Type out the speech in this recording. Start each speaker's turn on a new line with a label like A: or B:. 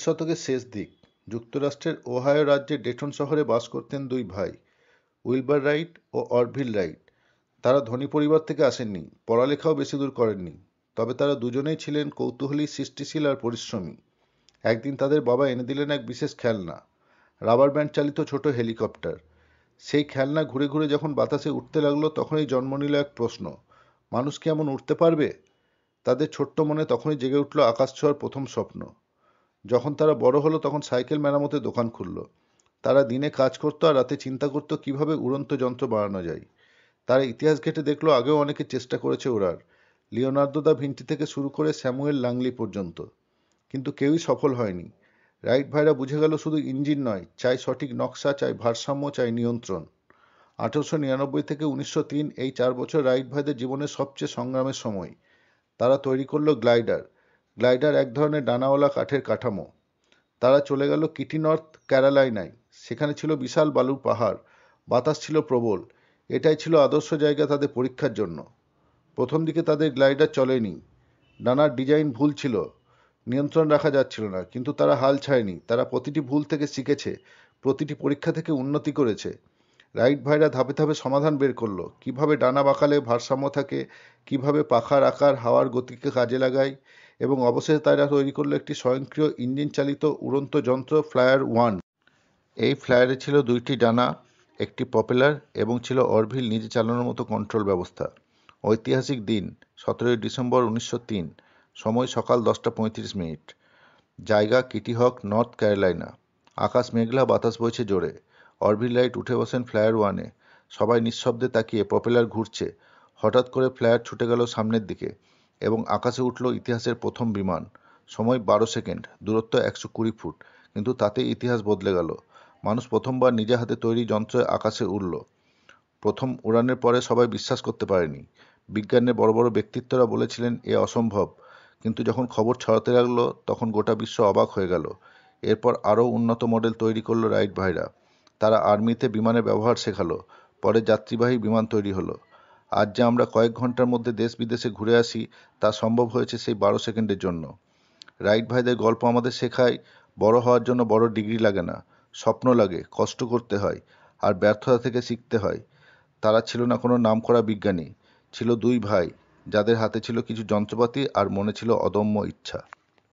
A: শতকের শেষ দিক যুক্তরাষ্ট্রের ওহাইও রাজ্যের ডেটন শহরে বাস করতেন দুই ভাই, উইলবার রাইট ও অরভিল রাইট। তারা ধনী পরিবার থেকে আসেননি, পড়ালেখাও বেশি দূর করেননি। তবে তারা দুজনেই ছিলেন কৌতূহলী, সৃষ্টিশীল আর পরিশ্রমী। একদিন তাদের বাবা এনে দিলেন এক বিশেষ খেলনা, রাবার ব্যান্ড চালিত ছোট হেলিকপ্টার। সেই খেলনা ঘুরে ঘুরে যখন বাতাসে উঠতে লাগলো, তখনই জন্ম নিল এক প্রশ্ন: মানুষ কি এমন উড়তে পারবে? তাদের ছোট্ট মনে তখনই জেগে উঠল আকাশ ছোঁয়ার প্রথম স্বপ্ন। যখন তারা বড় হলো, তখন সাইকেল মেরামতের দোকান খুলল। তারা দিনে কাজ করতো আর রাতে চিন্তা করতো কিভাবে উড়ন্ত যন্ত্র বানানো যায়। তারা ইতিহাস ঘেঁটে দেখলো আগেও অনেকে চেষ্টা করেছে ওড়ার, লিওনার্দো দা ভিন্সি থেকে শুরু করে স্যামুয়েল লাংলি পর্যন্ত। কিন্তু কেউই সফল হয়নি। রাইট ভাইরা বুঝে গেল শুধু ইঞ্জিন নয়, চাই সঠিক নকশা, চাই ভারসাম্য, চাই নিয়ন্ত্রণ। 1899 থেকে 1903 এই 4 বছর রাইট ভাইদের জীবনের সবচেয়ে সংগ্রামের সময়। তারা তৈরি করলো গ্লাইডার। গ্লাইডার এক ধরনের ডানাওয়ালা কাঠের কাঠামো। তারা চলে গেল কিটি, নর্থ ক্যারোলাইনায়। সেখানে ছিল বিশাল বালুর পাহাড়, বাতাস ছিল প্রবল। এটাই ছিল আদর্শ জায়গা তাদের পরীক্ষার জন্য। প্রথম দিকে তাদের গ্লাইডার চলেনি, ডানার ডিজাইন ভুল ছিল, নিয়ন্ত্রণ রাখা যাচ্ছিল না। কিন্তু তারা হাল ছাড়েনি। তারা প্রতিটি ভুল থেকে শিখেছে, প্রতিটি পরীক্ষা থেকে উন্নতি করেছে। রাইট ভাইরা ধাপে ধাপে সমাধান বের করলো, কিভাবে ডানা বাঁকালে ভারসাম্য থাকে, কিভাবে পাখার আকার হাওয়ার গতিকে কাজে লাগায়, এবং অবশেষে তারা তৈরি করলো একটি স্বয়ংক্রিয় ইঞ্জিন চালিত উড়ন্ত যন্ত্র, ফ্লায়ার ওয়ান। এই ফ্লায়ারে ছিল 2টি ডানা, একটি প্রপেলার এবং ছিল অরভিল নিজে চালানোর মতো কন্ট্রোল ব্যবস্থা। ঐতিহাসিক দিন 17 ডিসেম্বর 1903। সময় সকাল 10:35। জায়গা কিটি হক, নর্থ ক্যারোলাইনা। আকাশ মেঘলা, বাতাস বইছে জোরে। অরভিল রাইট উঠে বসেন ফ্লায়ার ওয়ানে। সবাই নিঃশব্দে তাকিয়ে। প্রপেলার ঘুরছে। হঠাৎ করে ফ্লায়ার ছুটে গেল সামনের দিকে এবং আকাশে উঠল ইতিহাসের প্রথম বিমান। সময় 12 সেকেন্ড, দূরত্ব 120 ফুট। কিন্তু তাতে ইতিহাস বদলে গেল। মানুষ প্রথমবার নিজে হাতে তৈরি যন্ত্রে আকাশে উড়ল। প্রথম উড়ানের পরে সবাই বিশ্বাস করতে পারেনি। বিজ্ঞানের বড় বড় ব্যক্তিত্বরা বলেছিলেন এ অসম্ভব। কিন্তু যখন খবর ছড়াতে লাগলো, তখন গোটা বিশ্ব অবাক হয়ে গেল। এরপর আরও উন্নত মডেল তৈরি করলো রাইট ভাইরা। তারা আর্মিতে বিমানের ব্যবহার শেখালো। পরে যাত্রীবাহী বিমান তৈরি হলো। আজ যে আমরা কয়েক ঘন্টার মধ্যে দেশ বিদেশে ঘুরে আসি, তা সম্ভব হয়েছে সেই 12 সেকেন্ডের জন্য। রাইট ভাইদের গল্প আমাদের শেখায়, বড় হওয়ার জন্য বড় ডিগ্রি লাগে না, স্বপ্ন লাগে, কষ্ট করতে হয়, আর ব্যর্থতা থেকে শিখতে হয়। তারা ছিল না কোনো নামকরা বিজ্ঞানী, ছিল দুই ভাই যাদের হাতে ছিল কিছু যন্ত্রপাতি আর মনে ছিল অদম্য ইচ্ছা।